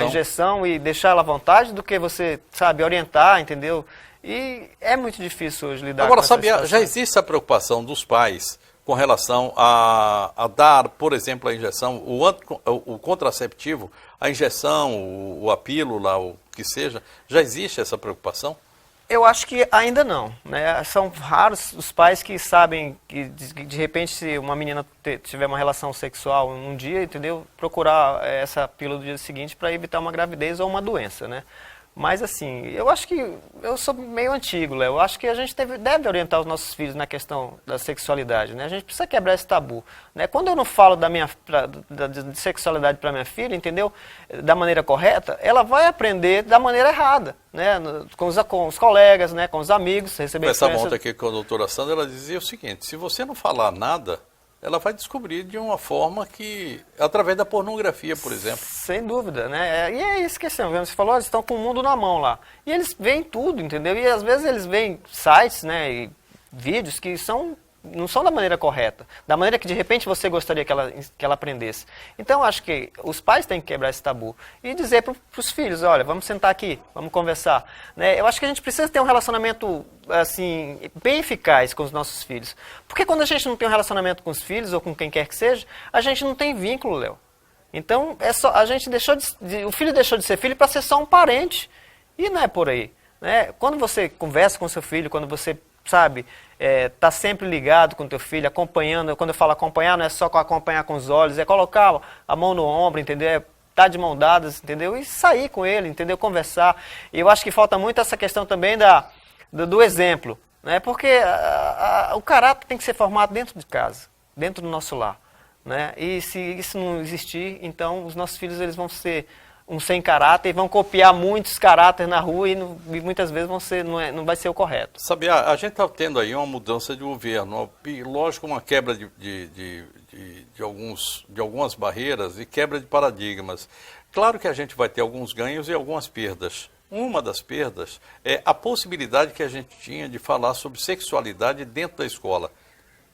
[SPEAKER 2] injeção e deixar ela à vontade, do que você, sabe, orientar, entendeu? E é muito difícil hoje lidar com essa situação.
[SPEAKER 1] Agora, já existe a preocupação dos pais com relação a dar, por exemplo, a injeção, o contraceptivo, a injeção, a pílula, o que seja, já existe essa preocupação?
[SPEAKER 2] Eu acho que ainda não, né? São raros os pais que sabem que, de repente, se uma menina tiver uma relação sexual um dia, entendeu, procurar essa pílula do dia seguinte para evitar uma gravidez ou uma doença, né? Mas assim, eu acho que eu sou meio antigo, Léo. Eu acho que a gente deve orientar os nossos filhos na questão da sexualidade, né? A gente precisa quebrar esse tabu, né? Quando eu não falo de sexualidade para minha filha, entendeu? Da maneira correta, ela vai aprender da maneira errada, né? Com os colegas, né? Com os amigos, receber
[SPEAKER 1] essa volta aqui com a doutora Sandra, ela dizia o seguinte: se você não falar nada, ela vai descobrir de uma forma que, através da pornografia, por exemplo.
[SPEAKER 2] Sem dúvida, né? E é isso que você falou, eles estão com o mundo na mão lá. E eles veem tudo, entendeu? E às vezes eles veem sites, né, e vídeos que não são da maneira correta, da maneira que de repente você gostaria que ela aprendesse. Então acho que os pais têm que quebrar esse tabu e dizer para os filhos: olha, vamos sentar aqui, vamos conversar, né? Eu acho que a gente precisa ter um relacionamento assim, bem eficaz com os nossos filhos, porque quando a gente não tem um relacionamento com os filhos ou com quem quer que seja, a gente não tem vínculo, Léo. Então a gente o filho deixou de ser filho para ser só um parente, e não é por aí, né? Quando você conversa com seu filho, quando você sabe, tá sempre ligado com teu filho, acompanhando. Quando eu falo acompanhar, não é só acompanhar com os olhos, é colocar a mão no ombro, entendeu? É estar de mão dadas, entendeu? E sair com ele, entendeu? Conversar. E eu acho que falta muito essa questão também do exemplo, né? Porque o caráter tem que ser formado dentro de casa, dentro do nosso lar, né? E se isso não existir, então os nossos filhos eles vão ser sem caráter e vão copiar muitos caráteres na rua e muitas vezes não vai ser o correto.
[SPEAKER 1] Sabe, a gente está tendo aí uma mudança de governo, lógico, uma quebra de algumas barreiras e quebra de paradigmas. Claro que a gente vai ter alguns ganhos e algumas perdas. Uma das perdas é a possibilidade que a gente tinha de falar sobre sexualidade dentro da escola.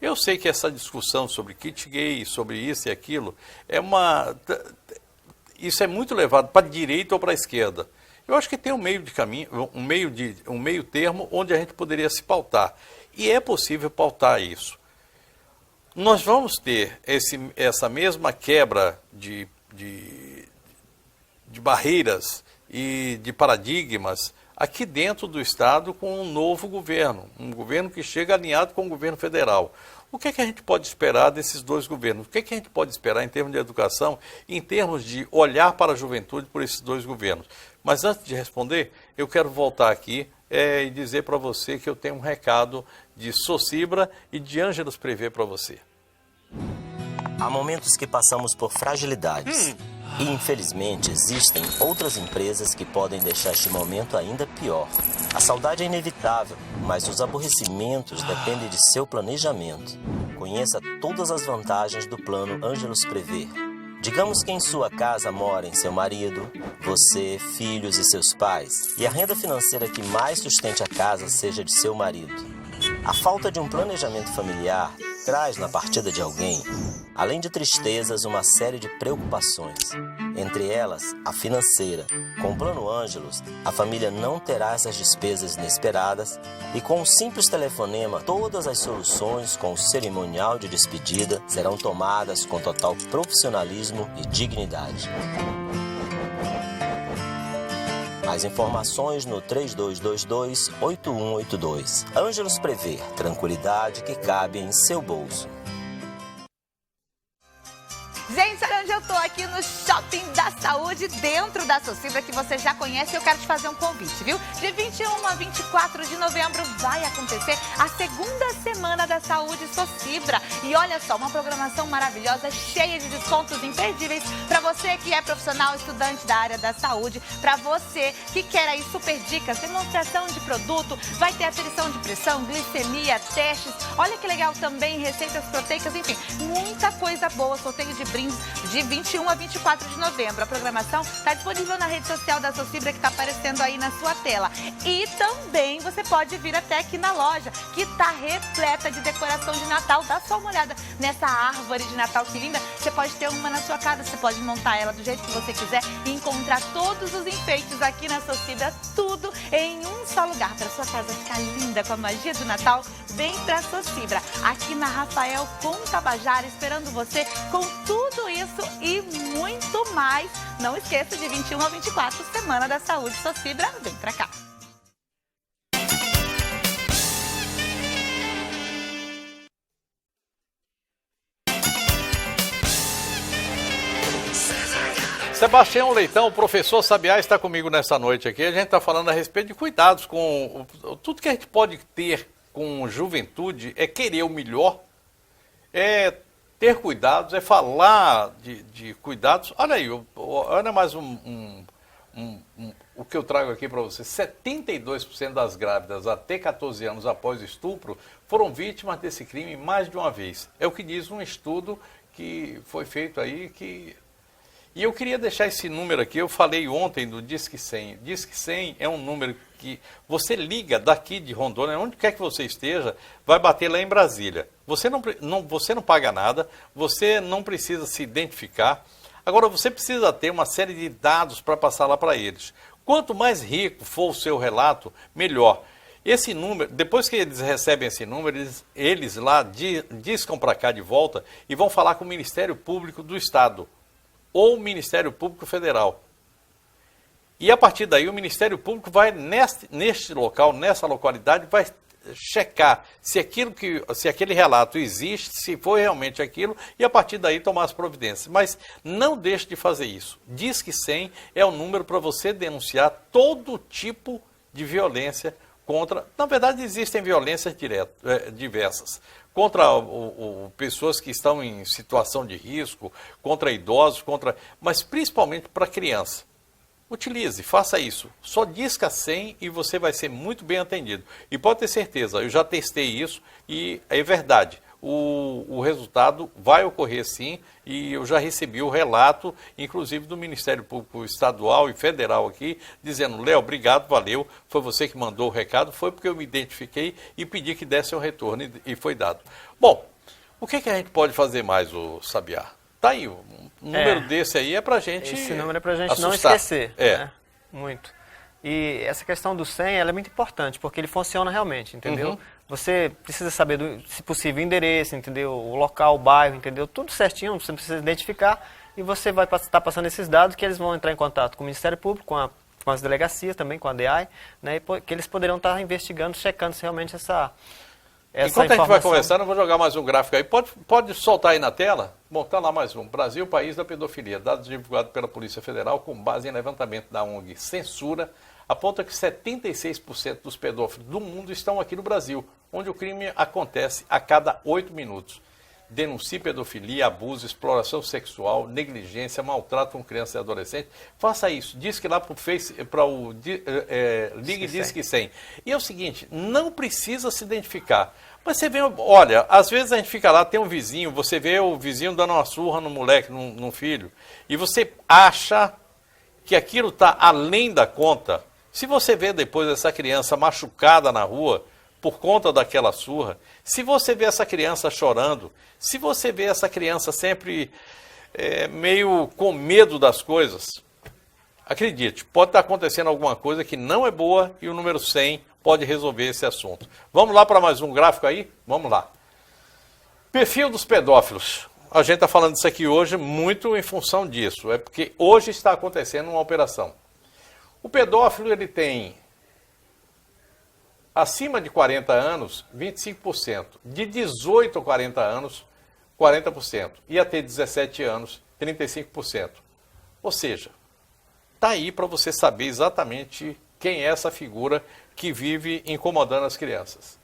[SPEAKER 1] Eu sei que essa discussão sobre kit gay, sobre isso e aquilo, isso é muito levado para a direita ou para a esquerda. Eu acho que tem um meio de caminho, um meio termo onde a gente poderia se pautar. E é possível pautar isso. Nós vamos ter essa mesma quebra de barreiras e de paradigmas aqui dentro do Estado com um novo governo. Um governo que chega alinhado com o governo federal. O que é que a gente pode esperar desses dois governos? O que é que a gente pode esperar em termos de educação, em termos de olhar para a juventude por esses dois governos? Mas antes de responder, eu quero voltar aqui e dizer para você que eu tenho um recado de Socibra e de Ângelos Privé para você.
[SPEAKER 7] Há momentos que passamos por fragilidades. E, infelizmente, existem outras empresas que podem deixar este momento ainda pior. A saudade é inevitável, mas os aborrecimentos dependem de seu planejamento. Conheça todas as vantagens do plano Ângelos Privé. Digamos que em sua casa morem seu marido, você, filhos e seus pais, e a renda financeira que mais sustente a casa seja de seu marido. A falta de um planejamento familiar traz na partida de alguém, além de tristezas, uma série de preocupações. Entre elas, a financeira. Com o Plano Ângelos, a família não terá essas despesas inesperadas e com um simples telefonema, todas as soluções com o cerimonial de despedida serão tomadas com total profissionalismo e dignidade. Mais informações no 3222-8182. Ângelos Prever, tranquilidade que cabe em seu bolso.
[SPEAKER 8] Gente, olha onde eu tô, aqui no Shopping da Saúde, dentro da Socibra, que você já conhece. Eu quero te fazer um convite, viu? De 21 a 24 de novembro vai acontecer a segunda semana da Saúde Socibra. E olha só, uma programação maravilhosa, cheia de descontos imperdíveis para você que é profissional, estudante da área da saúde, para você que quer aí super dicas, demonstração de produto, vai ter aferição de pressão, glicemia, testes. Olha que legal também, receitas proteicas, enfim, muita coisa boa, sorteio de brindes de 21 a 24 de novembro. A programação está disponível na rede social da Socibra, que está aparecendo aí na sua tela. E também você pode vir até aqui na loja, que está repleta de decoração de Natal. Dá só uma olhada nessa árvore de Natal, que linda. Você pode ter uma na sua casa, você pode montar ela do jeito que você quiser e encontrar todos os enfeites aqui na Socibra, tudo em um só lugar. Para sua casa ficar linda com a magia do Natal, vem para a Socibra, aqui na Rafael com Tabajara, esperando você com tudo isso e muito mais. Não esqueça, de 21 a 24, Semana da Saúde Socibra, vem pra cá.
[SPEAKER 1] Sebastião Leitão, o professor Sabiá, está comigo nessa noite aqui. A gente está falando a respeito de cuidados com tudo que a gente pode ter com juventude, é querer o melhor, é ter cuidados, é falar de cuidados. Olha aí, olha mais o que eu trago aqui para você. 72% das grávidas até 14 anos após estupro foram vítimas desse crime mais de uma vez. É o que diz um estudo que foi feito aí que... E eu queria deixar esse número aqui, eu falei ontem do Disque 100. Disque 100 é um número que você liga daqui de Rondônia, onde quer que você esteja, vai bater lá em Brasília. Você não paga nada, você não precisa se identificar. Agora, você precisa ter uma série de dados para passar lá para eles. Quanto mais rico for o seu relato, melhor. Esse número, depois que eles recebem esse número, eles lá discam para cá de volta e vão falar com o Ministério Público do Estado ou o Ministério Público Federal. E a partir daí o Ministério Público vai neste local, nessa localidade, vai checar se aquele relato existe, se foi realmente aquilo, e a partir daí tomar as providências. Mas não deixe de fazer isso. Disque 100 é o número para você denunciar todo tipo de violência contra... Na verdade, existem violências diversas. Contra pessoas que estão em situação de risco, contra idosos, mas principalmente para criança. Utilize, faça isso. Só disca 100 e você vai ser muito bem atendido. E pode ter certeza, eu já testei isso e é verdade. O resultado vai ocorrer sim e eu já recebi o relato, inclusive do Ministério Público Estadual e Federal aqui, dizendo, Léo, obrigado, valeu, foi você que mandou o recado, foi porque eu me identifiquei e pedi que desse o retorno e foi dado. Bom, o que a gente pode fazer mais, Sabiá? Tá aí, um número desse aí é pra gente
[SPEAKER 2] esse número é pra gente
[SPEAKER 1] assustar.
[SPEAKER 2] Não esquecer.
[SPEAKER 1] É.
[SPEAKER 2] Né? Muito. E essa questão do 100, ela é muito importante, porque ele funciona realmente, entendeu?
[SPEAKER 1] Uhum.
[SPEAKER 2] Você precisa saber, se possível, o endereço, entendeu? O local, o bairro, entendeu? Tudo certinho, você precisa identificar e você vai estar passando esses dados que eles vão entrar em contato com o Ministério Público, com as delegacias também, com a DEAI, né? E que eles poderão estar investigando, checando se realmente essa
[SPEAKER 1] Enquanto a gente vai conversando, eu vou jogar mais um gráfico aí. Pode soltar aí na tela? Bom, está lá mais um. Brasil, país da pedofilia. Dados divulgados pela Polícia Federal com base em levantamento da ONG Censura aponta que 76% dos pedófilos do mundo estão aqui no Brasil, onde o crime acontece a cada 8 minutos. Denuncie pedofilia, abuso, exploração sexual, negligência, maltrato com crianças e adolescentes. Faça isso. Diz que lá para o Ligue Disque 100. E é o seguinte, não precisa se identificar. Mas você vê, olha, às vezes a gente fica lá, tem um vizinho, você vê o vizinho dando uma surra no moleque, no filho, e você acha que aquilo está além da conta. Se você vê depois essa criança machucada na rua, por conta daquela surra, se você vê essa criança chorando, se você vê essa criança sempre meio com medo das coisas, acredite, pode estar acontecendo alguma coisa que não é boa e o número 100 pode resolver esse assunto. Vamos lá para mais um gráfico aí? Vamos lá. Perfil dos pedófilos. A gente está falando disso aqui hoje muito em função disso. É porque hoje está acontecendo uma operação. O pedófilo, ele tem acima de 40 anos, 25%. De 18 a 40 anos, 40%. E até 17 anos, 35%. Ou seja, está aí para você saber exatamente quem é essa figura que vive incomodando as crianças.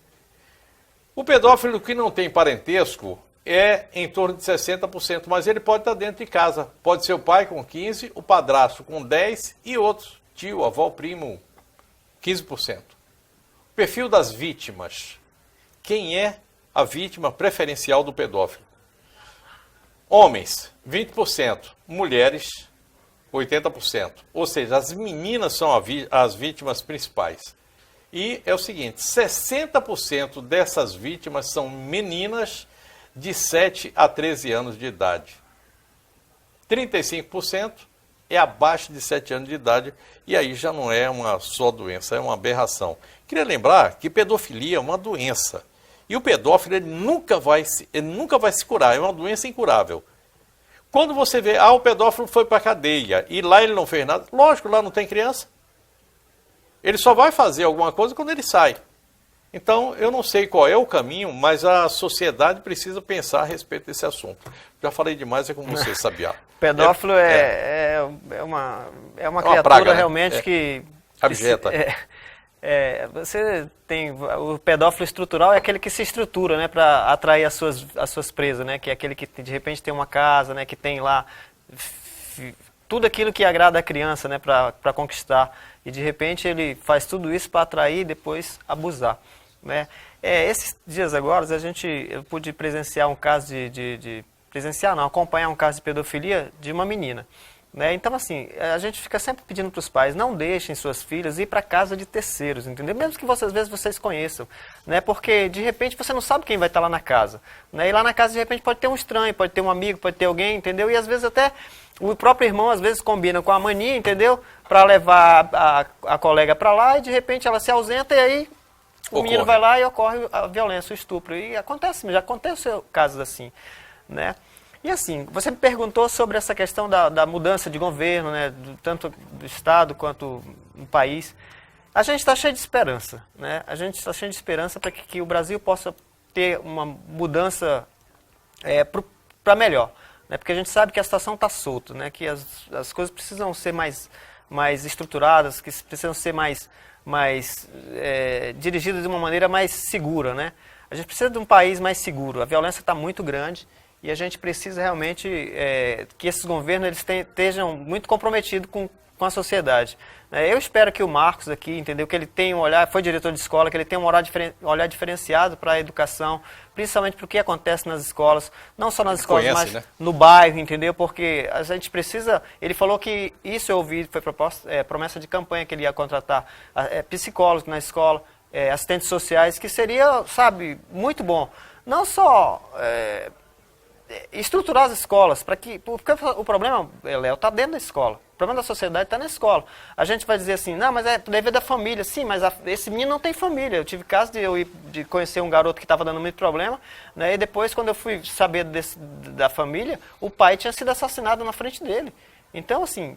[SPEAKER 1] O pedófilo que não tem parentesco é em torno de 60%, mas ele pode estar dentro de casa. Pode ser o pai com 15%, o padrasto com 10% e outros, tio, avó, primo, 15%. O perfil das vítimas. Quem é a vítima preferencial do pedófilo? Homens, 20%. Mulheres, 80%. Ou seja, as meninas são as vítimas principais. E é o seguinte, 60% dessas vítimas são meninas de 7 a 13 anos de idade. 35% é abaixo de 7 anos de idade, e aí já não é uma só doença, é uma aberração. Queria lembrar que pedofilia é uma doença. E o pedófilo ele nunca vai se curar, é uma doença incurável. Quando você vê, o pedófilo foi para a cadeia e lá ele não fez nada, lógico, lá não tem criança. Ele só vai fazer alguma coisa quando ele sai. Então, eu não sei qual é o caminho, mas a sociedade precisa pensar a respeito desse assunto. Já falei demais, é com você, Sabiá.
[SPEAKER 2] Pedófilo é uma criatura
[SPEAKER 1] praga, né?
[SPEAKER 2] realmente que...
[SPEAKER 1] Abjeta.
[SPEAKER 2] Você tem o pedófilo estrutural é aquele que se estrutura, né, para atrair as suas presas, né, que é aquele que de repente tem uma casa, né, que tem lá tudo aquilo que agrada a criança, né, para conquistar, e de repente ele faz tudo isso para atrair e depois abusar, né. Esses dias agora eu pude presenciar um caso acompanhar um caso de pedofilia de uma menina. Né? Então, assim, a gente fica sempre pedindo para os pais, não deixem suas filhas ir para casa de terceiros, entendeu? Mesmo que às vezes vocês conheçam, né? Porque de repente você não sabe quem vai estar lá na casa. Né? E lá na casa de repente pode ter um estranho, pode ter um amigo, pode ter alguém, entendeu? E às vezes até o próprio irmão às vezes combina com a mania, entendeu? Para levar a colega para lá e de repente ela se ausenta e aí o menino vai lá e ocorre a violência, o estupro. E acontece, já aconteceu casos assim, né? E assim, você me perguntou sobre essa questão da mudança de governo, né, tanto do Estado quanto do país. A gente está cheio de esperança, né? A gente está cheio de esperança para que o Brasil possa ter uma mudança para melhor, né? Porque a gente sabe que a situação está solta, né? Que as coisas precisam ser mais estruturadas, que precisam ser mais dirigidas de uma maneira mais segura, né? A gente precisa de um país mais seguro. A violência está muito grande. E a gente precisa realmente que esses governos estejam muito comprometidos com a sociedade. Eu espero que o Marcos aqui, entendeu, que ele tenha um olhar, foi diretor de escola, que ele tenha um olhar diferenciado para a educação, principalmente para o que acontece nas escolas, não só nas escolas, mas né? No bairro, entendeu? Porque a gente precisa... Ele falou que isso eu ouvi, foi promessa de campanha que ele ia contratar psicólogos na escola, assistentes sociais, que seria, sabe, muito bom. Não só... estruturar as escolas, porque o problema, Léo, está dentro da escola. O problema da sociedade está na escola. A gente vai dizer assim, não, mas é dever da família. Sim, mas esse menino não tem família. Eu tive caso de conhecer um garoto que estava dando muito problema, né, e depois, quando eu fui saber da família, o pai tinha sido assassinado na frente dele. Então, assim...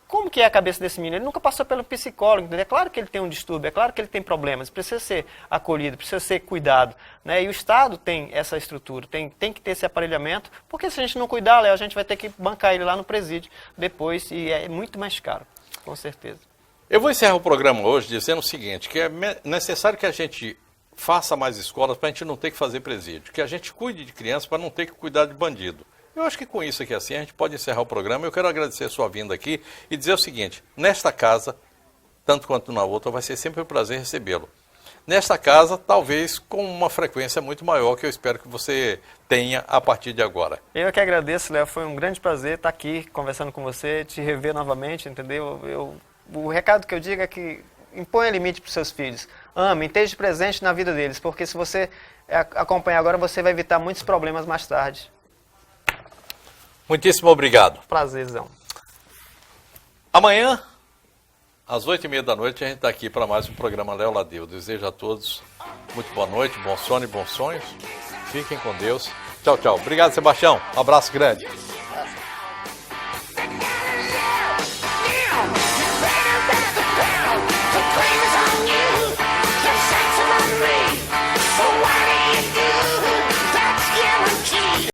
[SPEAKER 2] Como que é a cabeça desse menino? Ele nunca passou pelo psicólogo, entendeu? É claro que ele tem um distúrbio, é claro que ele tem problemas, precisa ser acolhido, precisa ser cuidado, né? E o Estado tem essa estrutura, tem que ter esse aparelhamento, porque se a gente não cuidar, Léo, a gente vai ter que bancar ele lá no presídio depois, e é muito mais caro, com certeza.
[SPEAKER 1] Eu vou encerrar o programa hoje dizendo o seguinte, que é necessário que a gente faça mais escolas para a gente não ter que fazer presídio, que a gente cuide de crianças para não ter que cuidar de bandido. Eu acho que com isso aqui assim a gente pode encerrar o programa. Eu quero agradecer a sua vinda aqui e dizer o seguinte, nesta casa, tanto quanto na outra, vai ser sempre um prazer recebê-lo. Nesta casa, talvez com uma frequência muito maior que eu espero que você tenha a partir de agora.
[SPEAKER 2] Eu que agradeço, Léo, foi um grande prazer estar aqui conversando com você, te rever novamente, entendeu? O recado que eu digo é que imponha limite para os seus filhos. Ame, esteja presente na vida deles, porque se você acompanhar agora, você vai evitar muitos problemas mais tarde.
[SPEAKER 1] Muitíssimo obrigado.
[SPEAKER 2] Prazerzão.
[SPEAKER 1] Amanhã, às 8h30 da noite, a gente está aqui para mais um programa Léo Ladeu. Desejo a todos muito boa noite, bom sono e bons sonhos. Fiquem com Deus. Tchau, tchau. Obrigado, Sebastião. Um abraço grande.